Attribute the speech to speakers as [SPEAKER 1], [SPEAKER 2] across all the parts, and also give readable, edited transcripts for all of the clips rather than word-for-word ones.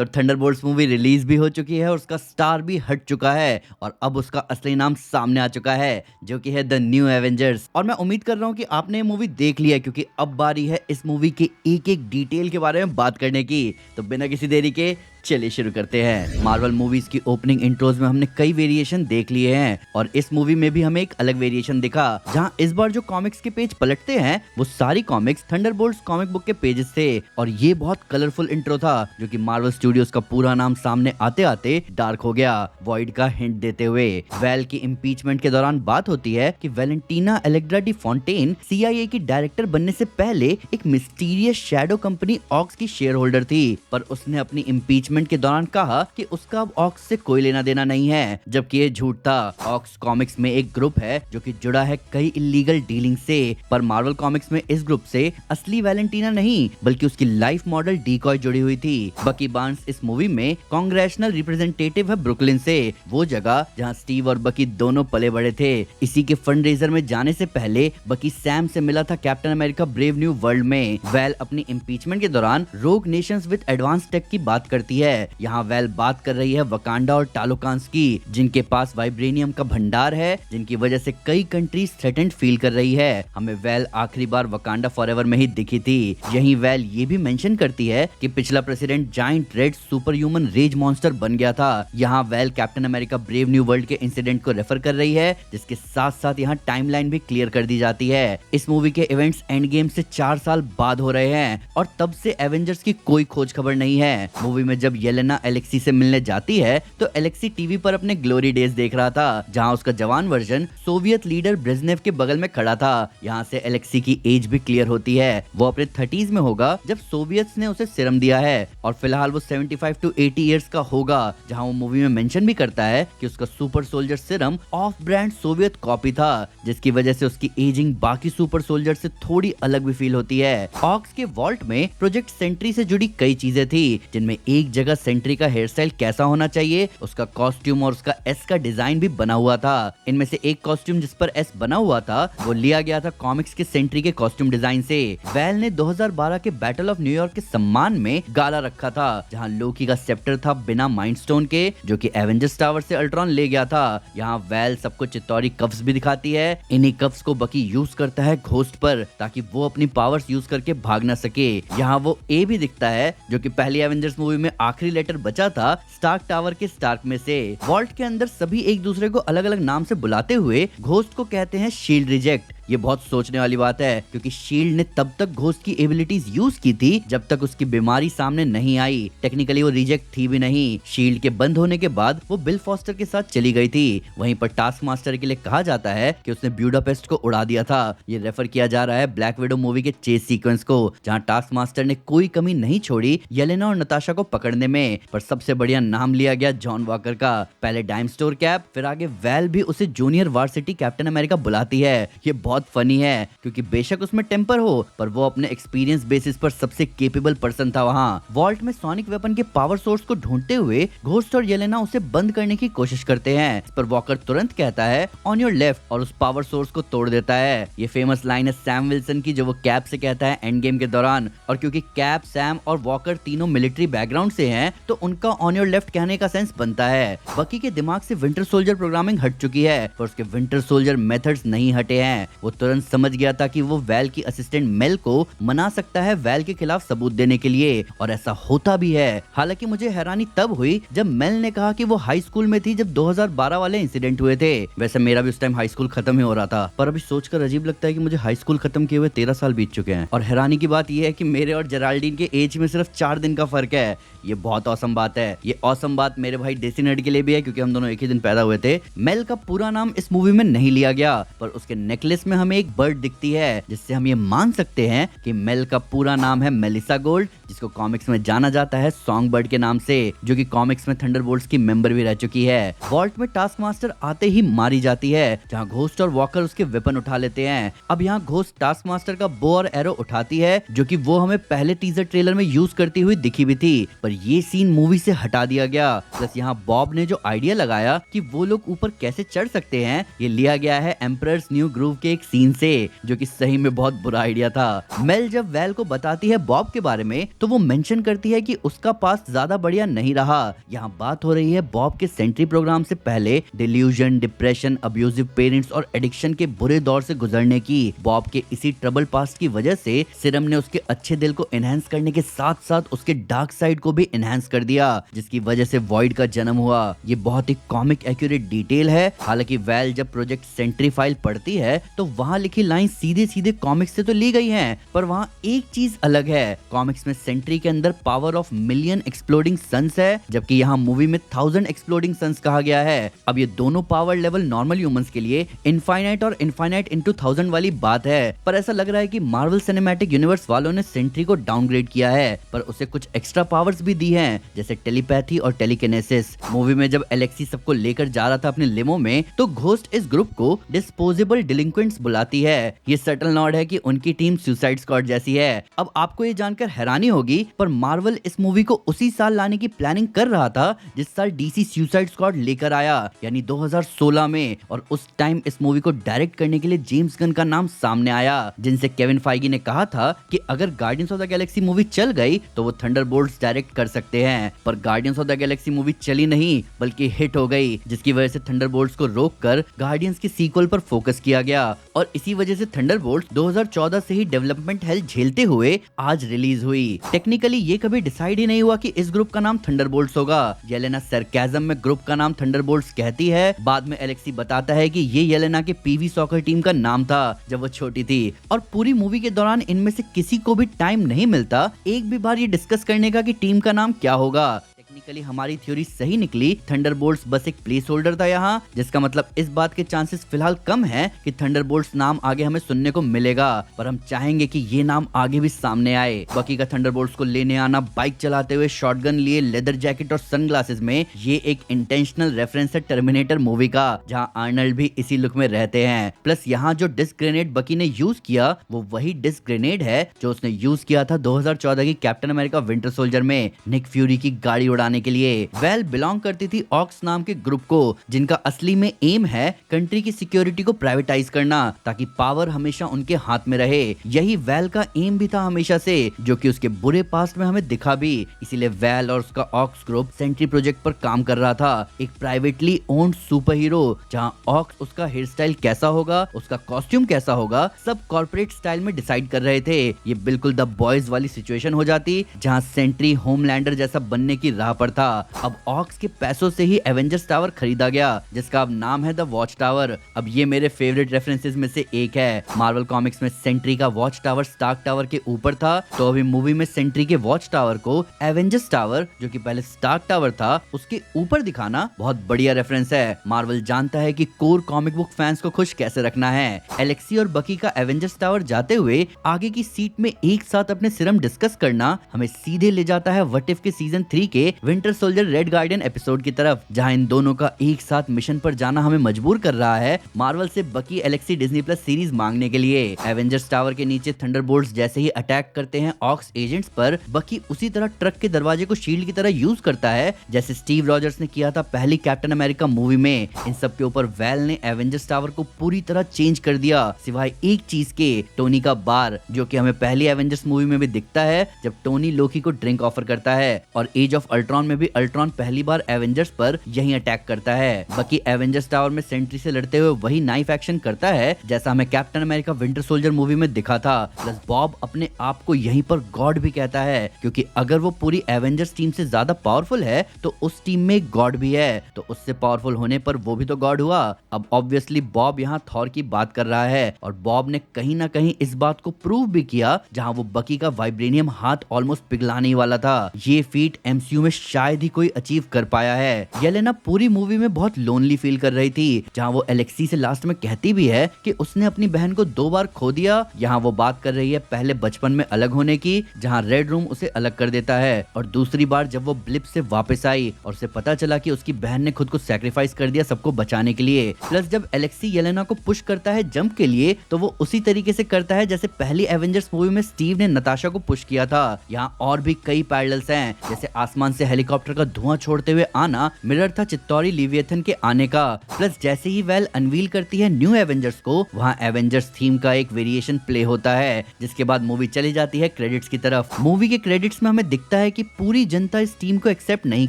[SPEAKER 1] तो Thunderbolts movie release भी हो चुकी है और उसका स्टार भी हट चुका है और अब उसका असली नाम सामने आ चुका है जो कि है द न्यू एवेंजर्स। और मैं उम्मीद कर रहा हूँ कि आपने ये मूवी देख लिया क्योंकि अब बारी है इस मूवी के एक एक डिटेल के बारे में बात करने की। तो बिना किसी देरी के चलिए शुरू करते हैं। मार्वल मूवीज की ओपनिंग इंट्रोज में हमने कई वेरिएशन देख लिए हैं और इस मूवी में भी हमें एक अलग वेरिएशन दिखा जहां इस बार जो कॉमिक्स के पेज पलटते हैं वो सारी कॉमिक्स थंडरबोल्ट्स कॉमिक बुक के पेजेस थे और ये बहुत कलरफुल इंट्रो था जो कि मार्वल स्टूडियोज का पूरा नाम सामने आते आते डार्क हो गया, वॉइड का हिंट देते हुए। वेल की इम्पीचमेंट के दौरान बात होती है कि Valentina Allegra D Fontaine CIA की डायरेक्टर बनने से पहले एक मिस्टीरियस शैडो कंपनी ऑक्स की शेयर होल्डर थी, पर उसने अपनी इम्पीचमेंट के दौरान कहा कि उसका अब ऑक्स से कोई लेना देना नहीं है, जबकि ये झूठ था। ऑक्स कॉमिक्स में एक ग्रुप है जो कि जुड़ा है कई इलीगल डीलिंग से, पर मार्वल कॉमिक्स में इस ग्रुप से असली वैलेंटीना नहीं बल्कि उसकी लाइफ मॉडल डीकॉय जुड़ी हुई थी। बकी बार्न्स इस मूवी में कांग्रेशनल रिप्रेजेंटेटिव है ब्रुकलिन से, वो जगह जहां स्टीव और बकी दोनों पले बड़े थे। इसी के फंडरेजर में जाने से पहले बकी सैम से मिला था captain America Brave New world में। वेल अपनी इम्पीचमेंट के दौरान रोग नेशंस विद एडवांस टेक की बात करती है। यहाँ वेल बात कर रही है वकांडा और टालोकांस की, जिनके पास वाइब्रेनियम का भंडार है, जिनकी वजह से कई कंट्रीज थ्रेटेंड फील कर रही है। हमें वेल आखिरी बार वकांडा फॉरएवर में ही दिखी थी। यही वेल ये भी मेंशन करती है कि पिछला president giant red super human race monster बन गया था। यहाँ well Captain America Brave New World के इंसिडेंट को रेफर कर रही है, जिसके साथ साथ यहाँ टाइमलाइन भी क्लियर कर दी जाती है। इस मूवी के इवेंट्स एंड गेम से 4 साल बाद हो रहे हैं और तब से एवेंजर्स की कोई खोज खबर नहीं है। मूवी में जब येलेना एलेक्सी से मिलने जाती है तो एलेक्सी टीवी पर अपने ग्लोरी डेज देख रहा था, जहां उसका जवान वर्जन सोवियत लीडर ब्रेजनेव के बगल में खड़ा था। यहाँ से एलेक्सी की एज भी क्लियर होती है, वो अपने 30s में होगा जब सोवियत्स ने उसे सीरम दिया है और फिलहाल वो 75 to 80 इयर्स का होगा। जहाँ वो मूवी में मेंशन भी करता है कि उसका super soldier serum of brand Soviet copy था, जिसकी वजह से उसकी एजिंग बाकी सुपर सोल्जर से थोड़ी अलग भी फील होती है। ऑक्स के वॉल्ट में प्रोजेक्ट सेंट्री से जुड़ी कई चीजें थी, जिनमें एक जगह सेंट्री का हेयर स्टाइल कैसा होना चाहिए, उसका कॉस्ट्यूम और उसका एस का डिजाइन भी बना हुआ था। इनमें से एक कॉस्ट्यूम जिस पर एस बना हुआ था वो लिया गया था कॉमिक्स के सेंट्री के कॉस्ट्यूम डिजाइन से। वेल ने 2012 के बैटल ऑफ न्यूयॉर्क के सम्मान में गाला रखा था, जहां लोकी का सेप्टर था बिना माइंड स्टोन के, जो कि एवेंजर्स टावर से अल्ट्रॉन ले गया था। यहाँ वेल सबको चित्तौरी कफ्स भी दिखाती है। इन्हीं कफ्स को बकी यूज करता है घोस्ट पर ताकि वो अपनी पावर्स यूज करके भाग ना सके। यहाँ वो ए भी दिखता है जो कि पहली एवेंजर्स मूवी में आखिरी लेटर बचा था स्टार्क टावर के स्टार्क में से। वॉल्ट के अंदर सभी एक दूसरे को अलग अलग नाम से बुलाते हुए घोस्ट को कहते हैं शील्ड रिजेक्ट। ये बहुत सोचने वाली बात है क्योंकि शील्ड ने तब तक घोस्ट की एबिलिटीज यूज की थी जब तक उसकी बीमारी सामने नहीं आई। टेक्निकली वो रिजेक्ट थी भी नहीं। शील्ड के बंद होने के बाद वो बिल फॉस्टर के साथ चली गई थी। वहीं पर टास्क मास्टर के लिए कहा जाता है कि उसने ब्यूडापेस्ट को उड़ा दिया था। ये रेफर किया जा रहा है ब्लैक विडो मूवी के चेस सीक्वेंस को, जहाँ टास्क मास्टर ने कोई कमी नहीं छोड़ी येलेना और नताशा को पकड़ने में। पर सबसे बढ़िया नाम लिया गया जॉन वॉकर का। पहले डाइम स्टोर कैप, फिर आगे वेल भी उसे जूनियर वार्सिटी कैप्टन अमेरिका बुलाती है। ये बहुत फनी है क्योंकि बेशक उसमें टेम्पर हो पर वो अपने एक्सपीरियंस बेसिस पर सबसे केपेबल पर्सन था वहाँ। वॉल्ट में सोनिक वेपन के पावर सोर्स को ढूंढते हुए घोस्ट और येलेना उसे बंद करने की कोशिश करते हैं। इस पर वॉकर तुरंत कहता है ऑन योर लेफ्ट और उस पावर सोर्स को तोड़ देता है। ये फेमस लाइन है सैम विल्सन की जो वो कैप से कहता है एंड गेम के दौरान। और क्योंकि कैप, सैम और वॉकर तीनों मिलिट्री बैकग्राउंड से हैं तो उनका ऑन योर लेफ्ट कहने का सेंस बनता है। बकी के दिमाग से विंटर सोल्जर प्रोग्रामिंग हट चुकी है पर उसके विंटर सोल्जर मेथड्स नहीं हटे हैं। वो तुरंत समझ गया था कि वो वेल की असिस्टेंट मेल को मना सकता है वेल के खिलाफ सबूत देने के लिए, और ऐसा होता भी है। हालांकि मुझे हैरानी तब हुई जब मेल ने कहा कि वो हाई स्कूल में थी जब 2012 वाले इंसिडेंट हुए थे। वैसे मेरा भी उस टाइम हाई स्कूल खत्म ही हो रहा था, पर अभी सोचकर अजीब लगता है कि मुझे हाई स्कूल खत्म किए हुए 13 साल बीत चुके हैं। और हैरानी की बात यह है कि मेरे और जेराल्डीन के एज में सिर्फ 4 दिन का फर्क है। ये बहुत औसम बात है। ये औसम बात मेरे भाई डेसी नर्ड के लिए भी है क्योंकि हम दोनों एक ही दिन पैदा हुए थे। मेल का पूरा नाम इस मूवी में नहीं लिया गया पर उसके नेकलेस में हमें एक बर्ड दिखती है, जिससे हम ये मान सकते हैं कि मेल का पूरा नाम है मेलिसा गोल्ड, जिसको कॉमिक्स में जाना जाता है सॉन्ग बर्ड के नाम से, जो कि कॉमिक्स में थंडरबोल्ट्स की मेंबर भी रह चुकी है। वॉल्ट में टास्क मास्टर आते ही मारी जाती है, जहां घोस्ट और वॉकर उसके वेपन उठा लेते हैं। अब यहाँ घोस्ट टास्क मास्टर का बो और एरो उठाती है, जो कि वो हमें पहले टीजर ट्रेलर में यूज करती हुई दिखी भी थी, पर ये सीन मूवी से हटा दिया गया। प्लस यहाँ बॉब ने जो आइडिया लगाया कि वो लोग ऊपर कैसे चढ़ सकते हैं, ये लिया गया है एम्परर्स न्यू ग्रूव के एक एक सीन से, जो कि सही में बहुत बुरा आइडिया था। मेल जब वेल को बताती है बॉब के बारे में तो वो मेंशन करती है कि उसका पास्ट ज्यादा बढ़िया नहीं रहा। यहाँ बात हो रही है बॉब के सेंट्री प्रोग्राम से पहले डिल्यूजन, डिप्रेशन, अब्यूजिव पेरेंट्स और एडिक्शन के बुरे दौर से गुजरने की। बॉब के इसी ट्रबल पास्ट की वजह से सिरम ने उसके अच्छे दिल को एनहांस करने के साथ साथ उसके डार्क साइड को भी एनहांस कर दिया, जिसकी वजह से वॉइड का जन्म हुआ। ये बहुत ही कॉमिक एक्यूरेट डिटेल है। हालांकि वेल जब प्रोजेक्ट सेंट्री फाइल पढ़ती है तो वहाँ लिखी लाइन सीधे सीधे कॉमिक्स से तो ली गई है, पर वहाँ एक चीज अलग है। कॉमिक्स में सेंट्री के अंदर power of million exploding suns है, जबकि यहाँ मूवी में 1000 एक्सप्लोडिंग सन्स कहा गया है। अब ये दोनों पावर लेवल नॉर्मल ह्यूमंस के लिए इनफाइनाइट और इनफाइनाइट इनटू 1000 वाली बात है, पर ऐसा लग रहा है कि मार्वल सिनेमैटिक यूनिवर्स वालों ने सेंट्री को डाउनग्रेड किया है, पर उसे कुछ एक्स्ट्रा पावर्स भी दी हैं, जैसे टेलीपैथी और टेलीकिनेसिस। मूवी में जब एलेक्सी सबको लेकर जा रहा था अपने लिमो में तो घोस्ट इस ग्रुप को डिस्पोजेबल डिलिंक्वेंट्स बुलाती है। ये सटल नॉड है कि उनकी टीम सुसाइड स्क्वाड जैसी है। अब आपको ये जानकर हैरानी होगी, पर मार्वल इस मूवी को उसी साल लाने की प्लानिंग कर रहा था जिस साल डीसी सुसाइड स्क्वाड लेकर आया, यानी 2016 में। और उस टाइम इस मूवी को डायरेक्ट करने के लिए जेम्स गन का नाम सामने आया, जिनसे केविन फाइगी ने कहा था कि अगर guardians of the Galaxy movie चल गई तो वो थंडरबोल्ट्स डायरेक्ट कर सकते हैं। पर guardians of the Galaxy movie चली नहीं, बल्कि हिट हो गई, जिसकी वजह से थंडरबोल्ट्स को रोककर गार्डियंस की सीक्वल पर फोकस किया गया। और इसी वजह से थंडरबोल्ट्स 2014 से ही डेवलपमेंट हेल झेलते हुए आज रिलीज हुई। टेक्निकली ये कभी डिसाइड ही नहीं हुआ कि इस ग्रुप का नाम थंडरबोल्ट्स होगा। येलेना सरकाज़म में ग्रुप का नाम थंडरबोल्ट्स कहती है। बाद में एलेक्सी बताता है कि ये येलेना के पीवी सॉकर टीम का नाम था जब वो छोटी थी। और पूरी मूवी के दौरान इनमें से किसी को भी टाइम नहीं मिलता एक भी बार ये डिस्कस करने का कि टीम का नाम क्या होगा। टेक्निकली हमारी थ्योरी सही निकली, थंडरबोल्ट्स बस एक प्लेस होल्डर था यहाँ, जिसका मतलब इस बात के चांसेस फिलहाल कम है कि थंडरबोल्ट्स नाम आगे हमें सुनने को मिलेगा, पर हम चाहेंगे कि ये नाम आगे भी सामने आए। बकी का थंडरबोल्ट्स को लेने आना बाइक चलाते हुए, शॉटगन लिए, लेदर जैकेट और सनग्लासेस में, ये एक इंटेंशनल रेफरेंस है टर्मिनेटर मूवी का, जहाँ आर्नल्ड भी इसी लुक में रहते हैं। प्लस यहाँ जो डिस्क ग्रेनेड बकी ने यूज किया वो वही डिस्क ग्रेनेड है जो उसने यूज किया था 2014 की कैप्टन अमेरिका विंटर सोल्जर में निक फ्यूरी की गाड़ी उड़ाने के लिए। वेल बिलोंग करती थी ऑक्स नाम के ग्रुप को, जिनका असली में एम है कंट्री की सिक्योरिटी को प्राइवेटाइज करना, ताकि पावर हमेशा उनके हाथ में रहे। यही वेल का एम भी था हमेशा से, जो कि उसके बुरे पास्ट में हमें दिखा भी। इसीलिए वेल और उसका ऑक्स ग्रुप सेंट्री प्रोजेक्ट पर काम कर रहा था, एक प्राइवेटली ओन्ड सुपर हीरो, जहाँ ऑक्स उसका हेयर स्टाइल कैसा होगा, उसका कॉस्ट्यूम कैसा होगा, सब कॉर्पोरेट स्टाइल में डिसाइड कर रहे थे। ये बिल्कुल द बॉयज वाली सिचुएशन हो जाती, जहाँ सेंट्री होमलैंडर जैसा बनने की राह पर था। अब ऑक्स के पैसों से ही एवेंजर्स टावर खरीदा गया, जिसका अब नाम है द वॉच टावर। अब ये मेरे फेवरेट रेफरेंसेस में से एक है। मार्वल कॉमिक्स में सेंट्री का वॉच टावर स्टार्क टावर के ऊपर था, तो अभी मूवी में सेंट्री के वॉच टावर को एवेंजर्स टावर, जो कि पहले स्टार्क टावर था, उसके ऊपर दिखाना बहुत बढ़िया रेफरेंस है। मार्वल जानता है कि कोर कॉमिक बुक फैंस को खुश कैसे रखना है। एलेक्सी और बकी का एवेंजर्स टावर जाते हुए आगे की सीट में एक साथ अपने सिरम डिस्कस करना हमें सीधे ले जाता है व्हाट इफ के सीजन 3 के winter soldier red guardian episode की तरफ, जहां इन दोनों का एक साथ मिशन पर जाना हमें मजबूर कर रहा है मार्वल से बकी एलेक्सी डिज्नी प्लस सीरीज मांगने के लिए। एवेंजर्स टावर के नीचे थंडरबोल्ट्स जैसे ही अटैक करते हैं ऑक्स एजेंट्स पर, बकी उसी तरह ट्रक के दरवाजे को शील्ड की तरह यूज करता है जैसे स्टीव रॉजर्स ने किया था पहली कैप्टन अमेरिका मूवी में। इन सब के ऊपर वेल ने एवेंजर्स टावर को पूरी तरह चेंज कर दिया, सिवाय एक चीज के, टोनी का बार, जो कि हमें पहली एवेंजर्स मूवी में भी दिखता है जब टोनी लोकी को ड्रिंक ऑफर करता है। और एज ऑफ अल्ट्रॉन में भी अल्ट्रॉन पहली बार एवेंजर्स पर यही अटैक करता है। बाकी एवेंजर्स टावर में सेंट्री से लड़ते हुए वही नाइफ एक्शन करता है जैसा हमें captain America winter soldier movie में दिखा था। प्लस बॉब अपने आप को यहीं पर गॉड भी कहता है, क्योंकि अगर वो पूरी एवेंजर्स टीम से ज्यादा पावरफुल है तो उस टीम में गॉड भी है, तो उससे पावरफुल होने पर वो भी तो गॉड हुआ। अब ऑब्वियसली बॉब यहाँ थॉर की बात कर रहा है, और बॉब ने कहीं ना कहीं इस बात को प्रूव भी किया जहाँ वो बकी का वाइब्रेनियम हाथ ऑलमोस्ट पिघलाने ही वाला था। ये फीट एमसीयू में शायद ही कोई अचीव कर पाया है। येलेना पूरी मूवी में बहुत लोनली फील कर रही थी, जहाँ वो एलेक्सी से लास्ट में कहती भी है कि उसने अपनी बहन को 2 बार खो दिया। यहाँ वो बात कर रही है पहले बचपन में अलग होने की, जहाँ रेड रूम उसे अलग कर देता है, और दूसरी बार जब वो ब्लिप से वापस आई और उसे पता चला कि उसकी बहन ने खुद को सैक्रिफाइस कर दिया सबको बचाने के लिए। प्लस जब एलेक्सी येलेना को पुश करता है जंप के लिए, तो वो उसी तरीके से करता है जैसे पहली एवेंजर्स मूवी में स्टीव ने नताशा को पुश किया था। यहाँ और भी कई पैरेलल्स हैं, जैसे आसमान से हेलीकॉप्टर का धुआं छोड़ते हुए आना मिरर था चित्तौरी लिविएथन के आने का। प्लस जैसे ही वेल अनवील करती है न्यू एवेंजर्स को, वहाँ एवेंजर्स थीम का एक वेरिएशन प्ले होता है, जिसके बाद मूवी चली जाती है क्रेडिट्स की तरफ। मूवी के क्रेडिट्स में हमें दिखता है कि पूरी जनता इस टीम को एक्सेप्ट नहीं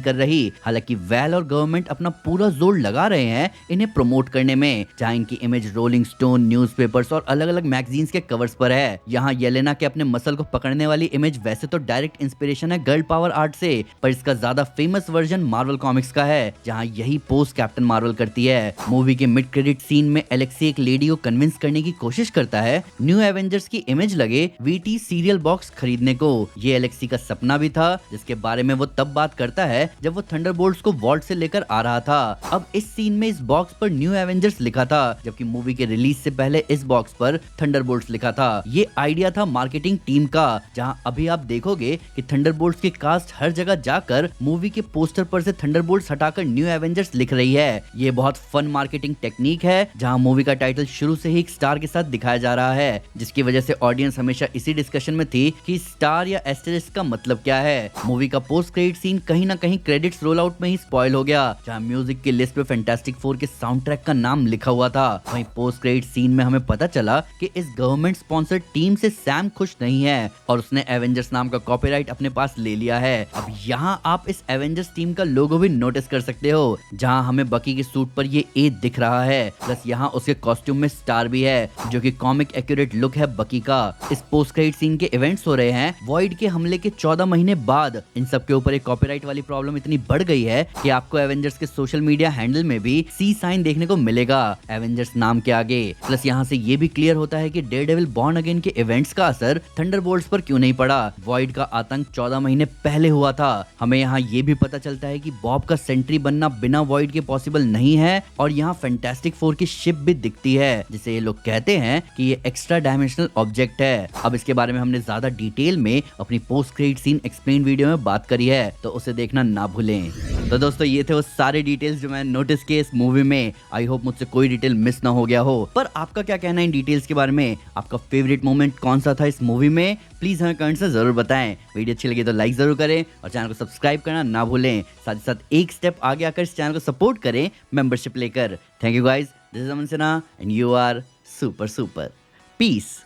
[SPEAKER 1] कर रही, हालांकि वेल और गवर्नमेंट अपना पूरा जोर लगा रहे हैं इन्हें प्रमोट करने में, जहां इनकी इमेज रोलिंग स्टोन, न्यूज़पेपर्स और अलग अलग मैगजीन्स के कवर्स पर है। यहाँ येलेना के अपने मसल को पकड़ने वाली इमेज वैसे तो डायरेक्ट इंस्पिरेशन है गर्ल पावर आर्ट से, पर इसका ज्यादा फेमस वर्जन मार्वल कॉमिक्स का है, जहाँ यही पोज कैप्टन मार्वल करती है। मूवी के मिड क्रेडिट सीन में एलेक्सी एक लेडी को कन्विंस करने की कोशिश करता है न्यू एवेंजर्स की इमेज लगे वीटी सीरियल बॉक्स खरीदने को। ये एलेक्सी का सपना भी था, जिसके बारे में वो तब बात करता है जब वो थंडरबोल्ट्स को वॉल्ट से लेकर आ रहा था। अब इस सीन में इस बॉक्स पर न्यू एवेंजर्स लिखा था, जबकि मूवी के रिलीज से पहले इस बॉक्स पर थंडरबोल्ट्स लिखा था। ये आइडिया था मार्केटिंग टीम का, जहां अभी आप देखोगे कि थंडरबोल्ट्स की कास्ट हर जगह जाकर मूवी के पोस्टर पर से थंडरबोल्ट्स हटाकर न्यू एवेंजर्स लिख रही है। ये बहुत फन मार्केटिंग टेक्निक है, जहां मूवी का टाइटल शुरू से ही एक स्टार के साथ दिखाया जा रहा है, जिसकी वजह से ऑडियंस हमेशा इसी डिस्कशन में थी कि स्टार या एस्टेरिस्क का मतलब क्या है। मूवी का पोस्ट क्रेडिट सीन कहीं ना कहीं क्रेडिट्स रोल आउट में ही स्पॉइल हो गया, जहां म्यूजिक की लिस्ट पे फैंटास्टिक फोर के साउंड ट्रैक का नाम लिखा हुआ था। वहीं पोस्ट क्रेडिट सीन में हमें पता चला कि इस गवर्नमेंट स्पॉन्सर्ड टीम से सैम खुश नहीं है और उसने एवेंजर्स नाम का कॉपीराइट अपने पास ले लिया है। अब यहाँ आप इस एवेंजर्स टीम का लोगो भी नोटिस कर सकते हो, जहाँ हमें बकी के सूट पर ये ए दिख रहा है, प्लस यहाँ उसके कॉस्ट्यूम में स्टार भी है, जो कि कॉमिक एक्यूरेट लुक है बकी का। इस पोस्ट क्रेडिट सीन के इवेंट्स हो रहे हैं वॉइड के हमले के 14 महीने बाद। इन सब के ऊपर एक कॉपीराइट वाली प्रॉब्लम इतनी बढ़ गई है कि आपको एवेंजर्स के सोशल मीडिया हैंडल में भी सी साइन देखने को मिलेगा एवेंजर्स नाम के आगे। प्लस यहाँ से ये भी क्लियर होता है कि डेयरडेविल बॉर्न अगेन के इवेंट्स का असर थंडरबोल्ट्स पर क्यों नहीं पड़ा। वॉइड का आतंक 14 महीने पहले हुआ था। हमें यहाँ ये भी पता चलता है कि बॉब का सेंट्री बनना बिना वॉइड के पॉसिबल नहीं है, और यहाँ फैंटास्टिक फोर की शिप भी दिखती है, जिसे ये लोग कहते हैं कि ये एक्स्ट्रा डायमेंशनल ऑब्जेक्ट है। अब इसके बारे में हमने ज्यादा डिटेल में अपनी post credit scene explain video में बात करी है, तो उसे देखना ना भूलें। तो दोस्तों ये थे वो सारे डिटेल्स जो मैंने नोटिस किए इस मूवी में। आई होप मुझसे कोई डिटेल मिस ना हो गया हो। पर आपका क्या कहना है इन डिटेल्स के बारे में? आपका फेवरेट मोमेंट कौन सा था इस मूवी में? प्लीज हमें कमेंट से जरूर बताएं। वीडियो अच्छी लगी तो लाइक जरूर करें और चैनल को सब्सक्राइब करना ना भूलें। साथ ही साथ एक स्टेप आगे आकर इस चैनल को सपोर्ट करें मेंबरशिप लेकर। Thank you guys, this is Aman Sinha and you are super super. Piece.